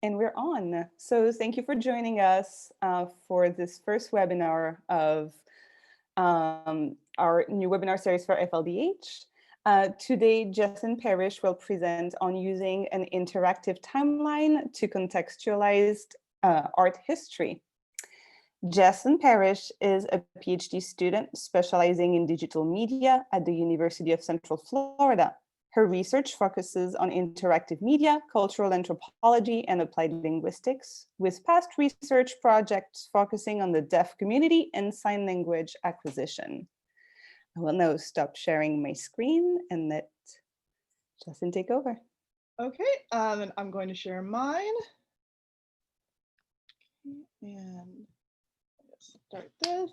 And we're on. So thank you for joining us for this first webinar of our new webinar series for FLDH. Today, Jesslyn Parrish will present on using an interactive timeline to contextualize art history. Jesslyn Parrish is a PhD student specializing in digital media at the University of Central Florida. Her research focuses on interactive media, cultural anthropology, and applied linguistics, with past research projects focusing on the deaf community and sign language acquisition. I will now stop sharing my screen and let Jesslyn take over. Okay, and I'm going to share mine. And let's start this.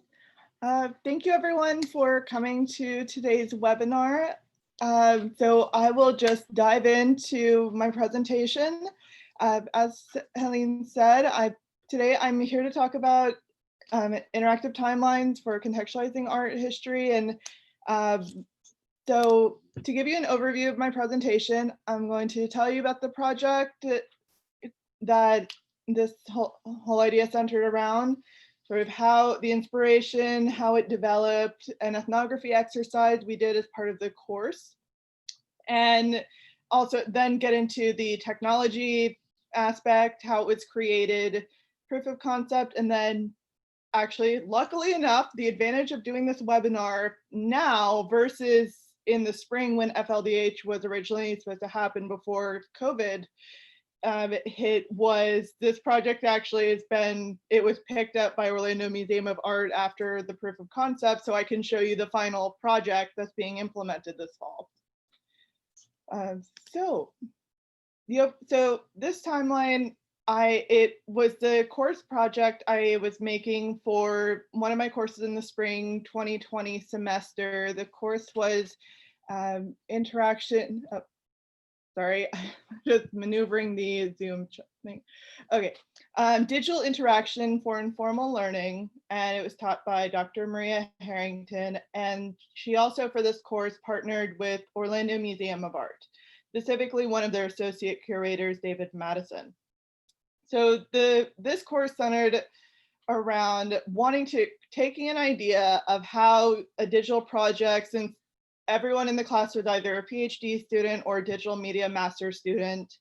Thank you everyone for coming to today's webinar. So I will just dive into my presentation. As Helene said, today I'm here to talk about interactive timelines for contextualizing art history. And so to give you an overview of my presentation, I'm going to tell you about the project that this whole idea centered around, sort of how the inspiration, how it developed, an ethnography exercise we did as part of the course. And also then get into the technology aspect, how it was created, proof of concept, and then actually, luckily enough, the advantage of doing this webinar now versus in the spring when FLDH was originally supposed to happen before COVID hit was this project actually it was picked up by Orlando Museum of Art after the proof of concept, so I can show you the final project that's being implemented this fall. So this timeline, it was the course project I was making for one of my courses in the spring 2020 semester. The course was interaction. Sorry, just maneuvering the Zoom thing. Okay, digital interaction for informal learning, and it was taught by Dr. Maria Harrington, and she also for this course partnered with Orlando Museum of Art, specifically one of their associate curators, David Madison. So this course centered around taking an idea of how a digital project, since everyone in the class was either a PhD student or a digital media master's student.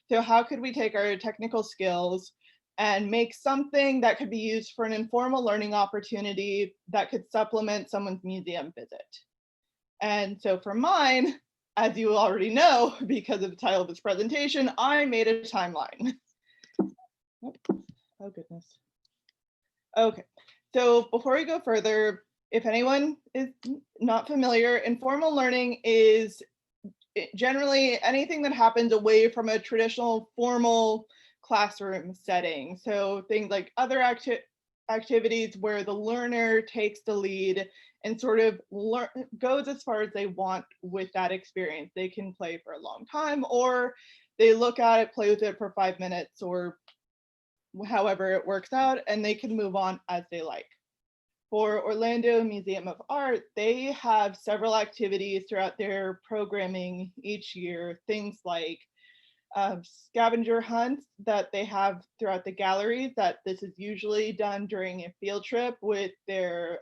So how could we take our technical skills and make something that could be used for an informal learning opportunity that could supplement someone's museum visit? And so for mine, as you already know, because of the title of this presentation, I made a timeline. Oh goodness. Okay, so before we go further, if anyone is not familiar, informal learning is generally anything that happens away from a traditional formal classroom setting. So things like other activities where the learner takes the lead and sort of goes as far as they want with that experience. They can play for a long time, or they look at it, play with it for 5 minutes, or however it works out, and they can move on as they like. For Orlando Museum of Art, they have several activities throughout their programming each year, things like scavenger hunts that they have throughout the galleries, that this is usually done during a field trip with their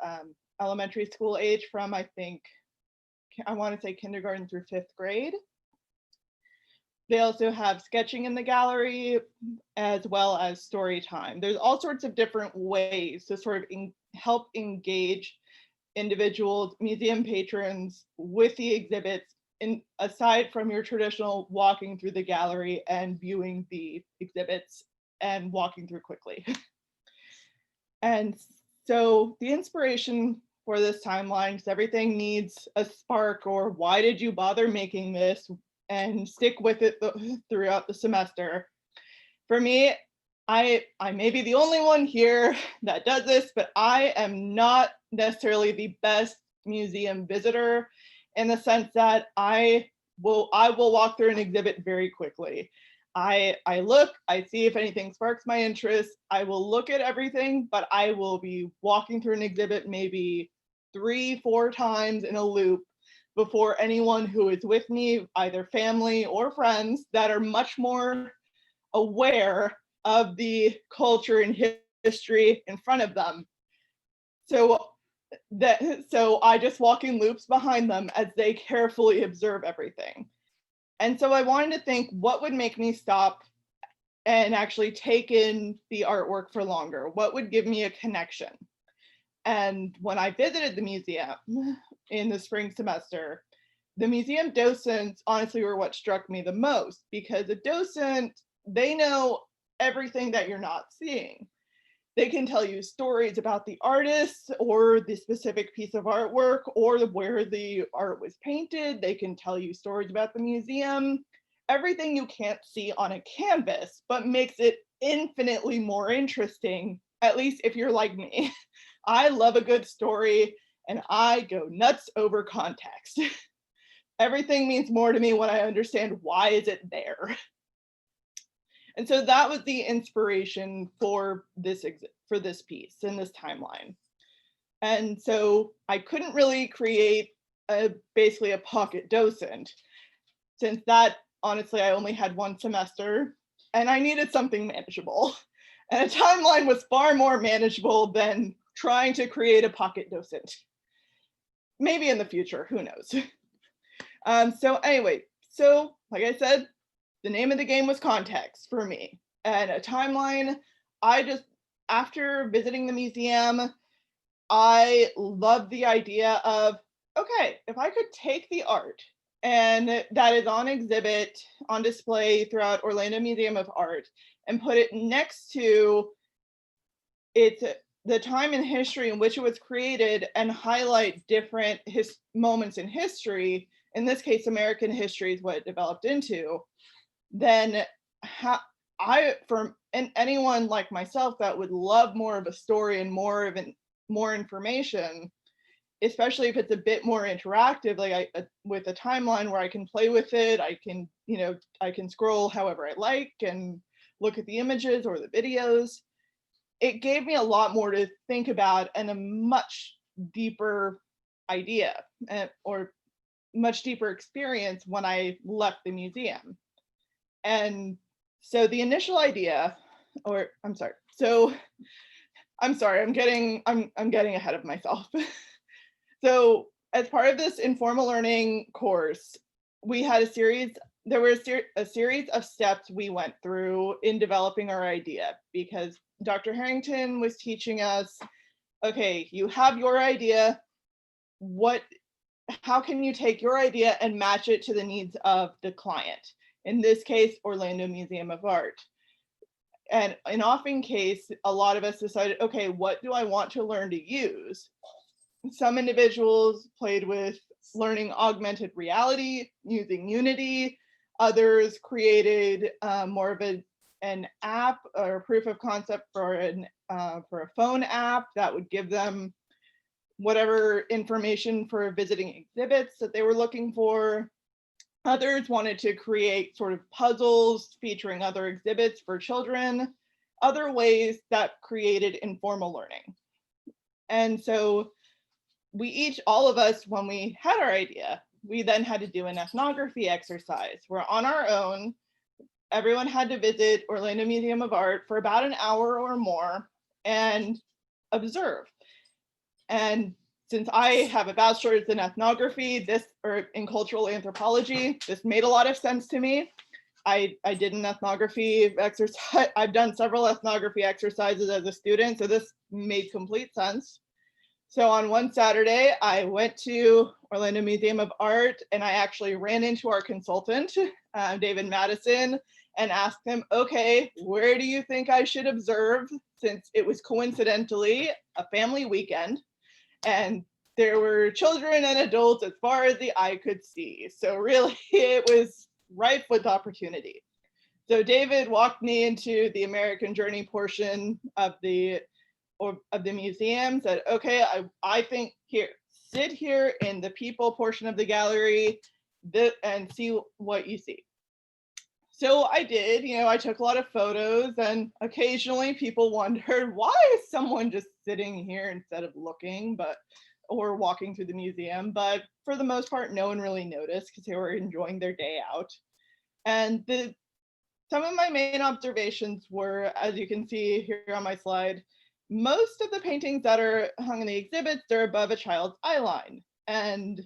elementary school age from, I want to say kindergarten through 5th grade. They also have sketching in the gallery, as well as story time. There's all sorts of different ways to sort of help engage individuals, museum patrons with the exhibits, aside from your traditional walking through the gallery and viewing the exhibits and walking through quickly. And so the inspiration for this timeline, because everything needs a spark, or why did you bother making this, and stick with it throughout the semester. For me, I may be the only one here that does this, but I am not necessarily the best museum visitor, in the sense that I will walk through an exhibit very quickly. I look, I see if anything sparks my interest. I will look at everything, but I will be walking through an exhibit maybe 3-4 times in a loop before anyone who is with me, either family or friends that are much more aware of the culture and history in front of them. So I just walk in loops behind them as they carefully observe everything. And so I wanted to think, what would make me stop and actually take in the artwork for longer? What would give me a connection? And when I visited the museum in the spring semester, the museum docents honestly were what struck me the most, because a docent, they know everything that you're not seeing. They can tell you stories about the artists or the specific piece of artwork or where the art was painted. They can tell you stories about the museum, everything you can't see on a canvas, but makes it infinitely more interesting, at least if you're like me. I love a good story and I go nuts over context. Everything means more to me when I understand why is it there. And so that was the inspiration for this piece and this timeline. And so I couldn't really create basically a pocket docent, since that, honestly, I only had one semester and I needed something manageable. And a timeline was far more manageable than trying to create a pocket docent. Maybe in the future, who knows? So anyway, so like I said, the name of the game was context for me. And a timeline, after visiting the museum, I loved the idea of, okay, if I could take the art and that is on exhibit, on display throughout Orlando Museum of Art, and put it next to the time in history in which it was created and highlight different moments in history, in this case, American history is what it developed into, then anyone like myself that would love more of a story and more information, especially if it's a bit more interactive, like with a timeline where I can play with it, I can scroll however I like and look at the images or the videos. It gave me a lot more to think about and a much deeper idea or much deeper experience when I left the museum. And so the initial idea, I'm getting ahead of myself. So as part of this informal learning course, we had a series of steps we went through in developing our idea, because Dr. Harrington was teaching us, okay, you have your idea, how can you take your idea and match it to the needs of the client? In this case, Orlando Museum of Art. And in often case, a lot of us decided, okay, what do I want to learn to use? Some individuals played with learning augmented reality using Unity. Others created more of an app or proof of concept for a phone app that would give them whatever information for visiting exhibits that they were looking for. Others wanted to create sort of puzzles featuring other exhibits for children, other ways that created informal learning. And so all of us, when we had our idea, we then had to do an ethnography exercise where on our own, everyone had to visit Orlando Museum of Art for about an hour or more and observe. And since I have a bachelor's in ethnography, or in cultural anthropology, this made a lot of sense to me. I did an ethnography exercise. I've done several ethnography exercises as a student, so this made complete sense. So on one Saturday, I went to Orlando Museum of Art and I actually ran into our consultant, David Madison, and asked him, okay, where do you think I should observe, since it was coincidentally a family weekend and there were children and adults as far as the eye could see. So really it was ripe with opportunity. So David walked me into the American Journey portion of the museum, said, okay, I think sit here in the people portion of the gallery and see what you see. So I did, I took a lot of photos, and occasionally people wondered, why is someone just sitting here instead of looking, or walking through the museum? But for the most part, no one really noticed because they were enjoying their day out. And some of my main observations were, as you can see here on my slide, most of the paintings that are hung in the exhibits, they're above a child's eye line. And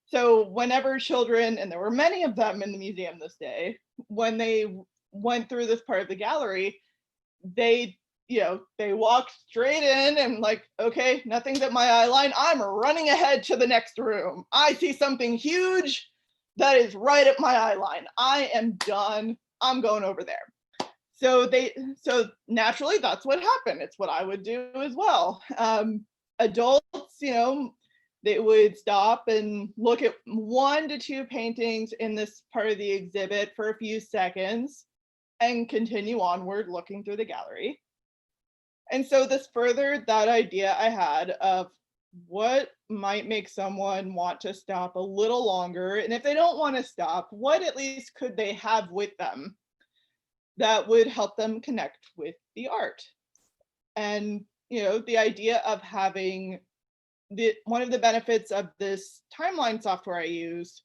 so whenever children, and there were many of them in the museum this day, when they went through this part of the gallery, they walked straight in and like, okay, nothing's at my eye line. I'm running ahead to the next room. I see something huge that is right at my eye line. I am done. I'm going over there. So naturally, that's what happened. It's what I would do as well. Adults, they would stop and look at 1 to 2 paintings in this part of the exhibit for a few seconds and continue onward looking through the gallery. And so this furthered that idea I had of what might make someone want to stop a little longer. And if they don't want to stop, what at least could they have with them that would help them connect with the art? And, the idea of having one of the benefits of this timeline software I use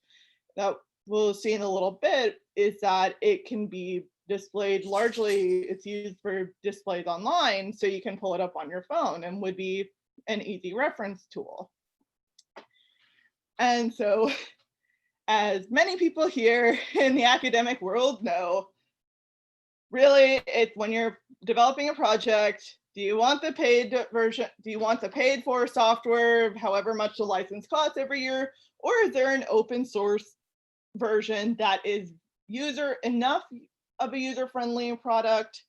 that we'll see in a little bit is that it can be displayed largely, it's used for displays online, so you can pull it up on your phone and would be an easy reference tool. And so, as many people here in the academic world know, really, it's when you're developing a project, do you want the paid version? Do you want the paid for software, however much the license costs every year? Or is there an open source version that is enough of a user-friendly product,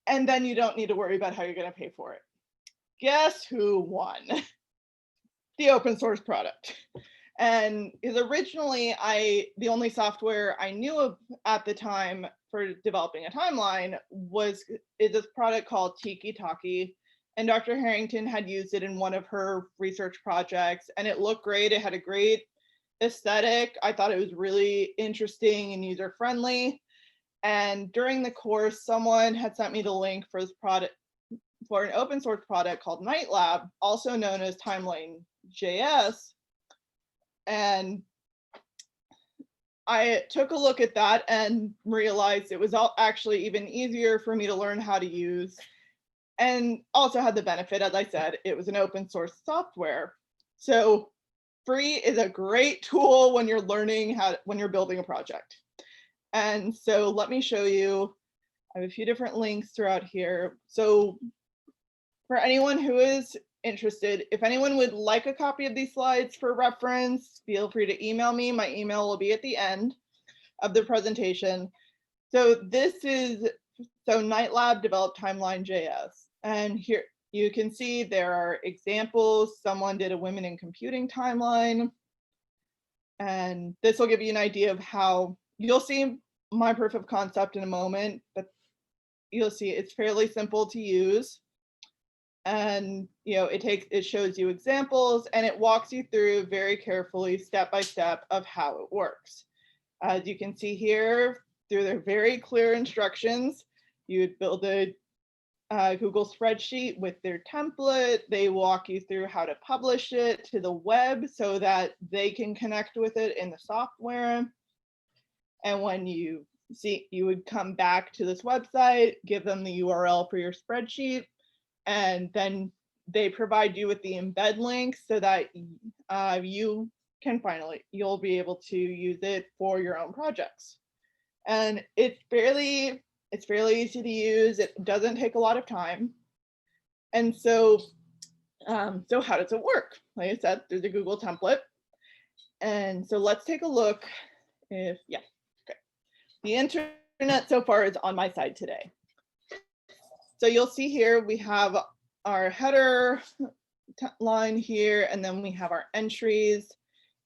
and then you don't need to worry about how you're going to pay for it? Guess who won? The open source product. And because originally the only software I knew of at the time for developing a timeline is this product called Tiki Taki. And Dr. Harrington had used it in one of her research projects, and it looked great. It had a great aesthetic. I thought it was really interesting and user-friendly. And during the course, someone had sent me the link for this product, for an open source product called Nightlab, also known as Timeline.js. And I took a look at that and realized it was actually even easier for me to learn how to use, and also had the benefit, as I said, it was an open source software. So free is a great tool when you're learning when you're building a project. And so let me show you, I have a few different links throughout here. So for anyone who is interested, if anyone would like a copy of these slides for reference, feel free to email me. My email will be at the end of the presentation. So Nightlab developed Timeline.js. And here you can see there are examples. Someone did a women in computing timeline. And this will give you an idea of how, you'll see my proof of concept in a moment, but you'll see it's fairly simple to use. And it shows you examples, and it walks you through very carefully, step by step, of how it works. As you can see here, through their very clear instructions, you would build a Google spreadsheet with their template. They walk you through how to publish it to the web so that they can connect with it in the software. And when you would come back to this website, give them the URL for your spreadsheet, and then they provide you with the embed link so that you'll be able to use it for your own projects. And it's fairly easy to use. It doesn't take a lot of time. And so how does it work? Like I said, there's a Google template. And so let's take a look. Okay. The internet so far is on my side today. So you'll see here, we have our header line here, and then we have our entries.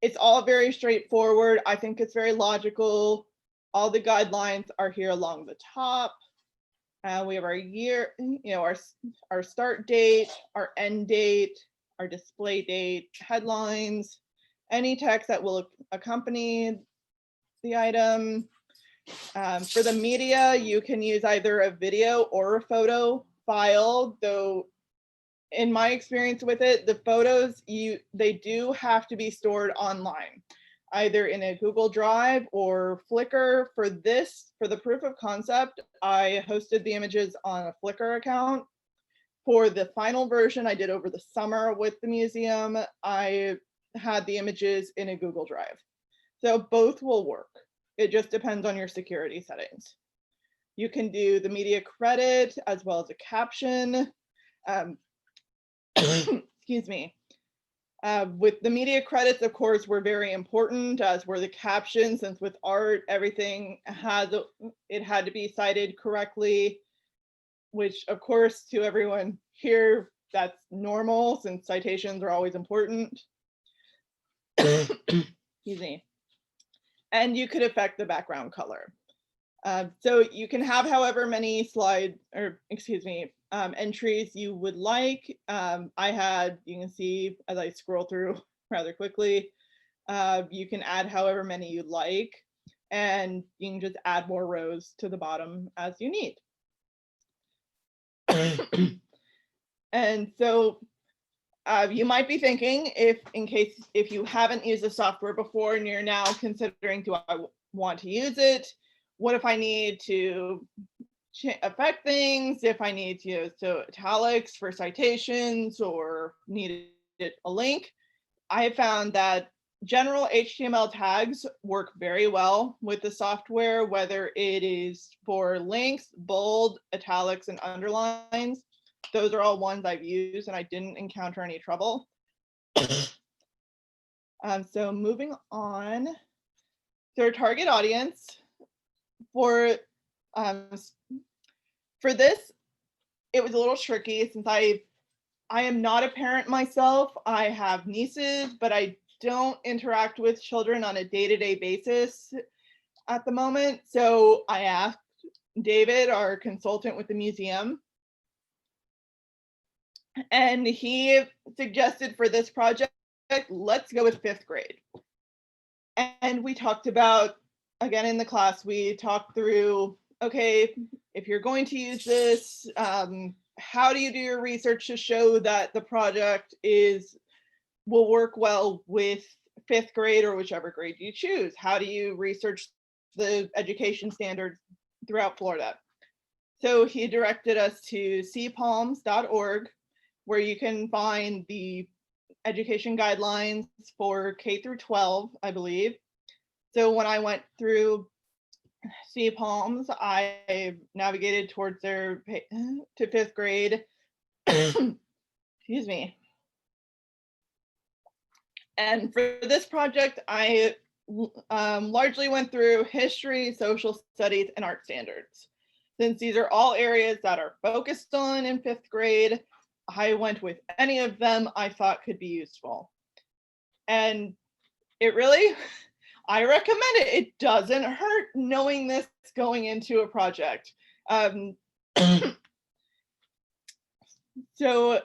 It's all very straightforward. I think it's very logical. All the guidelines are here along the top. We have our year, our start date, our end date, our display date, headlines, any text that will accompany the item. For the media, you can use either a video or a photo file, though in my experience with it, the photos, they do have to be stored online. either in a Google Drive or Flickr. For the proof of concept, I hosted the images on a Flickr account. For the final version I did over the summer with the museum, I had the images in a Google Drive. So both will work. It just depends on your security settings. You can do the media credit as well as a caption. Excuse me. With the media credits, of course, were very important, as were the captions, since with art, everything had to be cited correctly, which of course to everyone here, that's normal since citations are always important. Excuse me. And you could affect the background color. So you can have however many entries you would like. You can see as I scroll through rather quickly, you can add however many you like, and you can just add more rows to the bottom as you need. And so you might be thinking, if you haven't used the software before and you're now considering, do I want to use it? What if I need to affect things? If I need to use italics for citations or needed a link? I have found that general HTML tags work very well with the software, whether it is for links, bold, italics, and underlines. Those are all ones I've used and I didn't encounter any trouble. So moving on, so our target audience for this, it was a little tricky since I am not a parent myself. I have nieces, but I don't interact with children on a day-to-day basis at the moment. So I asked David, our consultant with the museum, and he suggested for this project, let's go with 5th grade. And we talked about, again in the class, we talked through, okay, if you're going to use this, how do you do your research to show that the project will work well with 5th grade or whichever grade you choose? How do you research the education standards throughout Florida? So he directed us to cpalms.org, where you can find the education guidelines for K through 12, I believe. So when I went through CPalms, I navigated towards to 5th grade. Excuse me. And for this project, I largely went through history, social studies, and art standards. Since these are all areas that are focused on in 5th grade, I went with any of them I thought could be useful. And it really, I recommend it. It doesn't hurt knowing this going into a project. So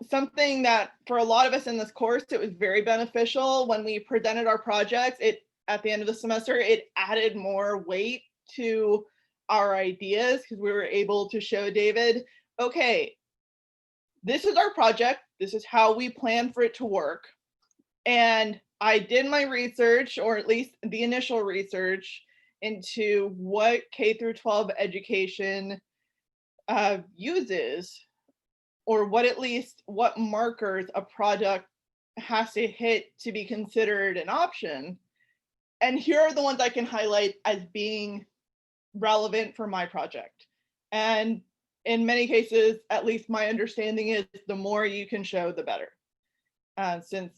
something that for a lot of us in this course, it was very beneficial when we presented our projects. At the end of the semester, it added more weight to our ideas because we were able to show David, okay, this is our project. This is how we plan for it to work. And I did my research, or at least the initial research, into what K through 12 education uses, or what markers a product has to hit to be considered an option. And here are the ones I can highlight as being relevant for my project. And in many cases, at least my understanding is the more you can show, the better. Since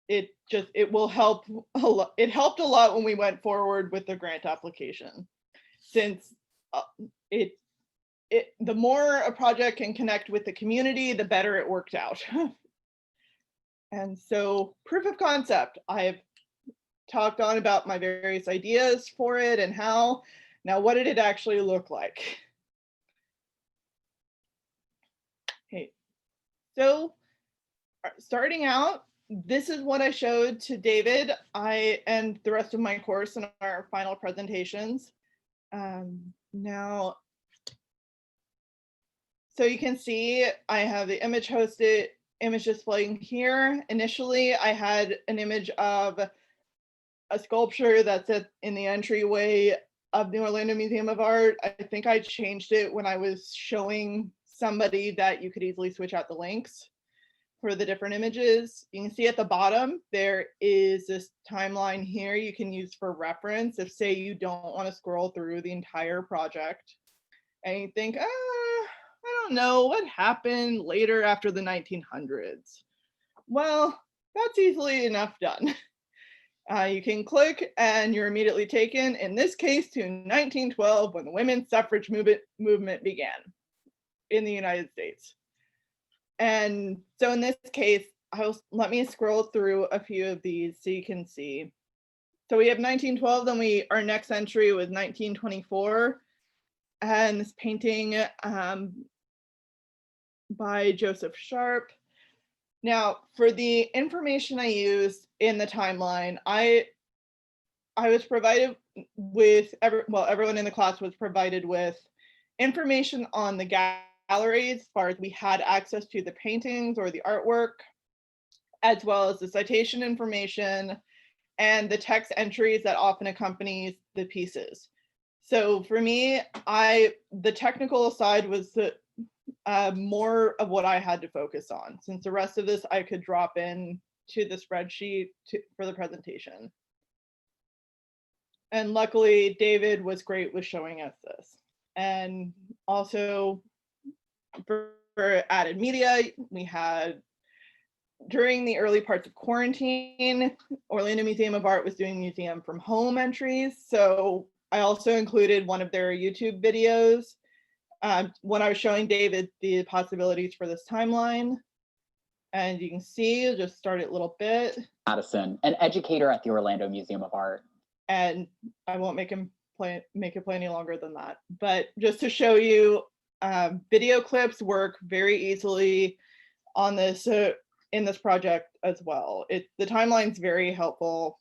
it will help a lot. It helped a lot when we went forward with the grant application, since the more a project can connect with the community, the better it worked out. And so proof of concept, I've talked on about my various ideas for it and how. Now, what did it actually look like? Okay, so starting out, this is what I showed to David, and the rest of my course in our final presentations. Now, so you can see I have the image hosted image displaying here. Initially, I had an image of a sculpture that's in the entryway of the Orlando Museum of Art. I think I changed it when I was showing somebody that you could easily switch out the links for the different images. You can see at the bottom, there is this timeline here you can use for reference if, say, you don't want to scroll through the entire project and you think, I don't know what happened later after the 1900s. Well, that's easily enough done. You can click and you're immediately taken, in this case, to 1912 when the women's suffrage movement began in the United States. And so in this case, let me scroll through a few of these so you can see. So we have 1912, then our next entry was 1924, and this painting by Joseph Sharp. Now, for the information I used in the timeline, I was provided with, everyone in the class was provided with information on the galleries, as far as we had access to the paintings or the artwork, as well as the citation information and the text entries that often accompanies the pieces. So for me, the technical side was more of what I had to focus on, since the rest of this I could drop in to the spreadsheet for the presentation. And luckily, David was great with showing us this. And also for added media, we had, during the early parts of quarantine, Orlando Museum of Art was doing museum from home entries. So I also included one of their YouTube videos when I was showing David the possibilities for this timeline. And you can see, I'll just start it a little bit. Madison, an educator at the Orlando Museum of Art. And I won't make it play any longer than that. But just to show you, video clips work very easily on this in this project as well. The timeline's very helpful,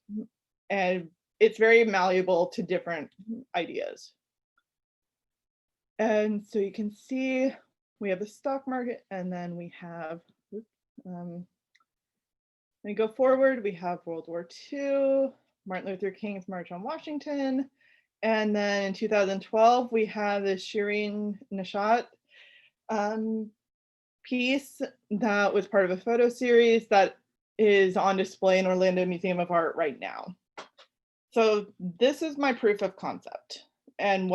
and it's very malleable to different ideas. And so you can see we have the stock market, and then we have, we go forward, we have World War II, Martin Luther King's March on Washington, and then in 2012, we have the Shireen Nishat piece that was part of a photo series that is on display in Orlando Museum of Art right now. So this is my proof of concept. And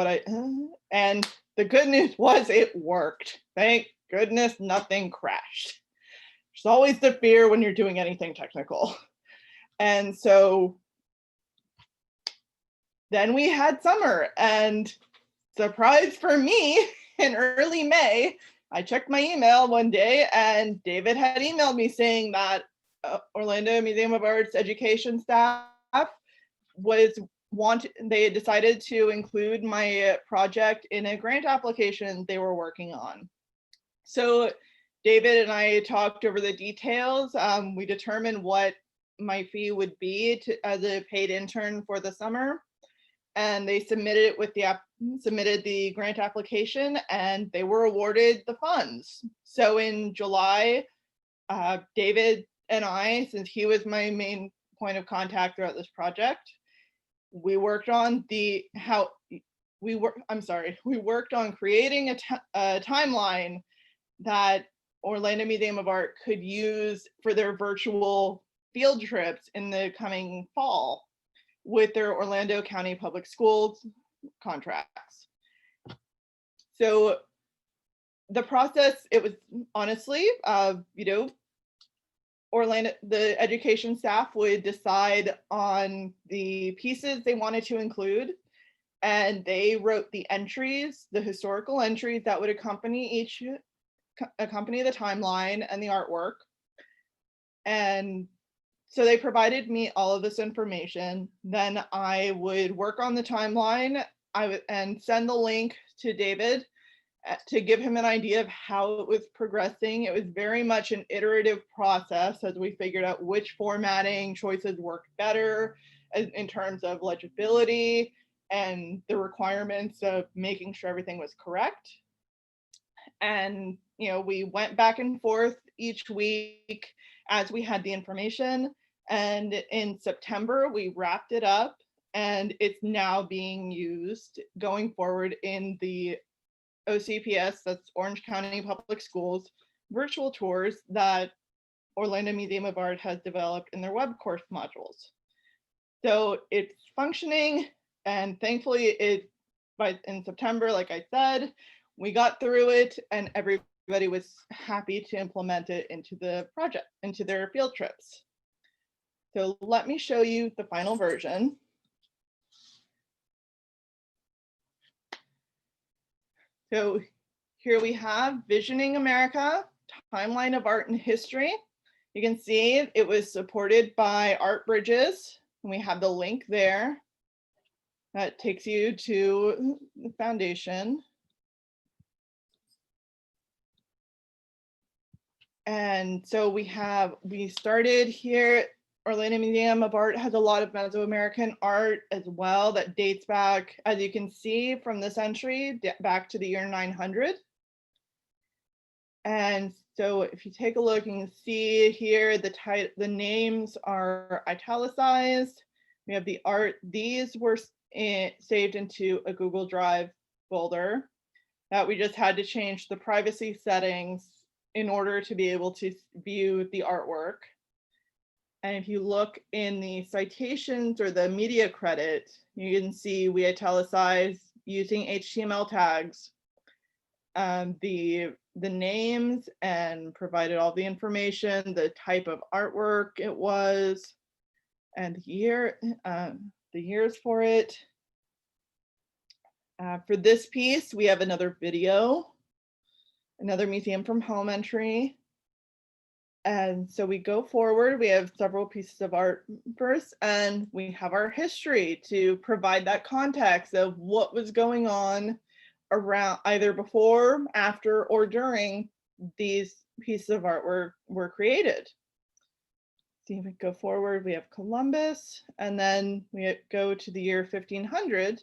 and the good news was it worked. Thank goodness nothing crashed. There's always the fear when you're doing anything technical. And so then we had summer, and surprise for me, in early May, I checked my email one day and David had emailed me saying that Orlando Museum of Art's education staff they had decided to include my project in a grant application they were working on. So David and I talked over the details. We determined what my fee would be as a paid intern for the summer. And they submitted the grant application, and they were awarded the funds. So in July, David and I, since he was my main point of contact throughout this project, we worked on creating a timeline that Orlando Museum of Art could use for their virtual field trips in the coming fall with their Orlando County Public Schools contracts. So the process, it was honestly, Orlando, the education staff would decide on the pieces they wanted to include, and they wrote the entries, the historical entries that would accompany the timeline and the artwork. And so they provided me all of this information. Then I would work on the timeline and send the link to David to give him an idea of how it was progressing. It was very much an iterative process as we figured out which formatting choices worked better in terms of legibility and the requirements of making sure everything was correct. And we went back and forth each week as we had the information. And in September, we wrapped it up, and it's now being used going forward in the OCPS, that's Orange County Public Schools, virtual tours that Orlando Museum of Art has developed in their web course modules. So it's functioning, and thankfully in September, like I said, we got through it and everybody was happy to implement it into the project, into their field trips. So let me show you the final version. So here we have Visioning America, Timeline of Art and History. You can see it was supported by Art Bridges, and we have the link there. That takes you to the foundation. And so we started here. Orlando Museum of Art has a lot of Mesoamerican art as well that dates back, as you can see from this entry, back to the year 900. And so if you take a look, you can see here the names are italicized. We have the art. These were saved into a Google Drive folder that we just had to change the privacy settings in order to be able to view the artwork. And if you look in the citations or the media credit, you can see we italicized using HTML tags the names and provided all the information, the type of artwork it was, and the years for it. For this piece, we have another video, another Museum from Home entry. And so we go forward, we have several pieces of art first, and we have our history to provide that context of what was going on around either before, after, or during these pieces of art were created. See if we go forward, we have Columbus, and then we go to the year 1500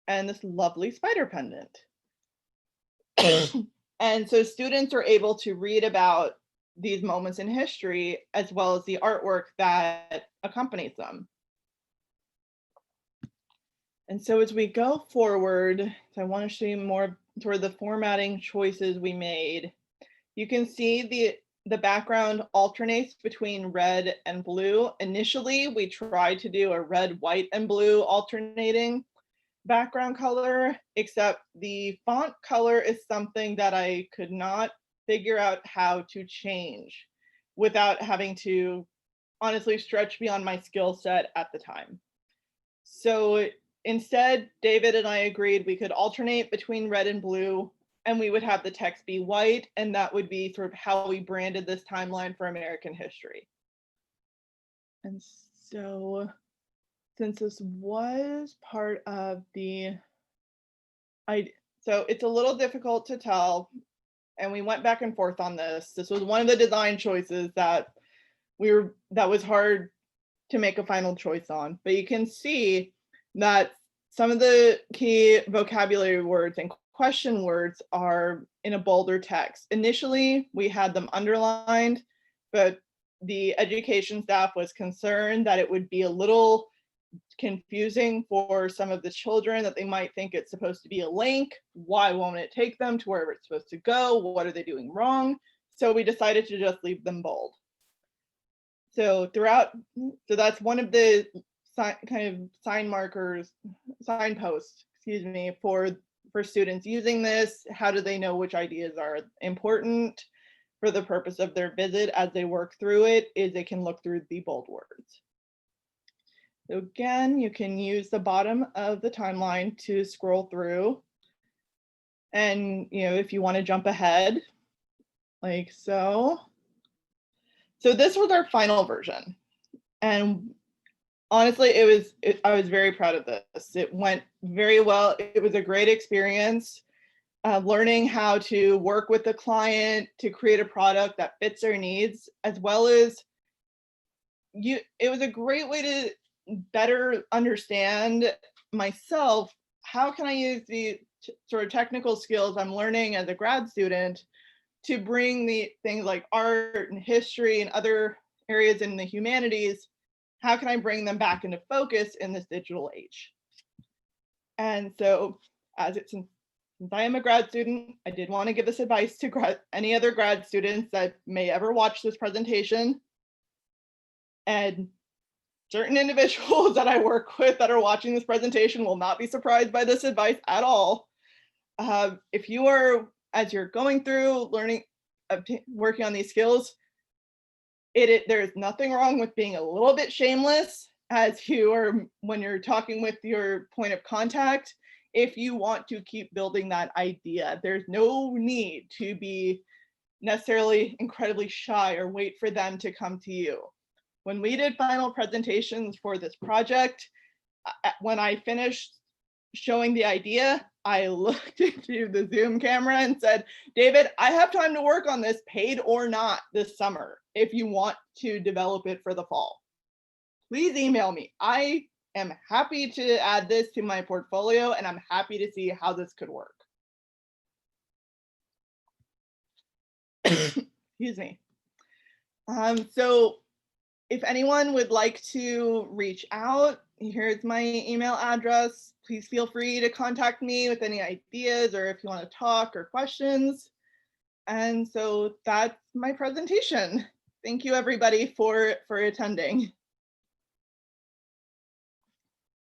and this lovely spider pendant. And so students are able to read about these moments in history as well as the artwork that accompanies them. And so as we go forward, so I want to show you more sort of the formatting choices we made. You can see the background alternates between red and blue. Initially, we tried to do a red, white, and blue alternating background color, except the font color is something that I could not figure out how to change without having to honestly stretch beyond my skill set at the time. So instead, David and I agreed we could alternate between red and blue, and we would have the text be white, and that would be sort of how we branded this timeline for American history. And so since this was part of so it's a little difficult to tell, and we went back and forth on this. This was one of the design choices that was hard to make a final choice on, but you can see that some of the key vocabulary words and question words are in a bolder text. Initially, we had them underlined, but the education staff was concerned that it would be a little confusing for some of the children, that they might think it's supposed to be a link. Why won't it take them to wherever it's supposed to go? What are they doing wrong? So we decided to just leave them bold. So that's one of the kind of signposts, excuse me, for students using this. How do they know which ideas are important for the purpose of their visit as they work through it? Is they can look through the bold words. So again, you can use the bottom of the timeline to scroll through. And if you want to jump ahead, like so. So this was our final version. And honestly, I was very proud of this. It went very well. It was a great experience, learning how to work with the client to create a product that fits their needs, as well as it was a great way to better understand myself. How can I use the sort of technical skills I'm learning as a grad student to bring the things like art and history and other areas in the humanities, how can I bring them back into focus in this digital age? And so since I am a grad student, I did want to give this advice to any other grad students that may ever watch this presentation. And certain individuals that I work with that are watching this presentation will not be surprised by this advice at all. If you are, as you're going through learning, working on these skills, there's nothing wrong with being a little bit shameless as you are, when you're talking with your point of contact, if you want to keep building that idea. There's no need to be necessarily incredibly shy or wait for them to come to you. When we did final presentations for this project, when I finished showing the idea, I looked into the Zoom camera and said, David, I have time to work on this, paid or not, this summer, if you want to develop it for the fall. Please email me. I am happy to add this to my portfolio, and I'm happy to see how this could work. Excuse me. So if anyone would like to reach out, here's my email address. Please feel free to contact me with any ideas or if you want to talk or questions. And so that's my presentation. Thank you everybody for attending.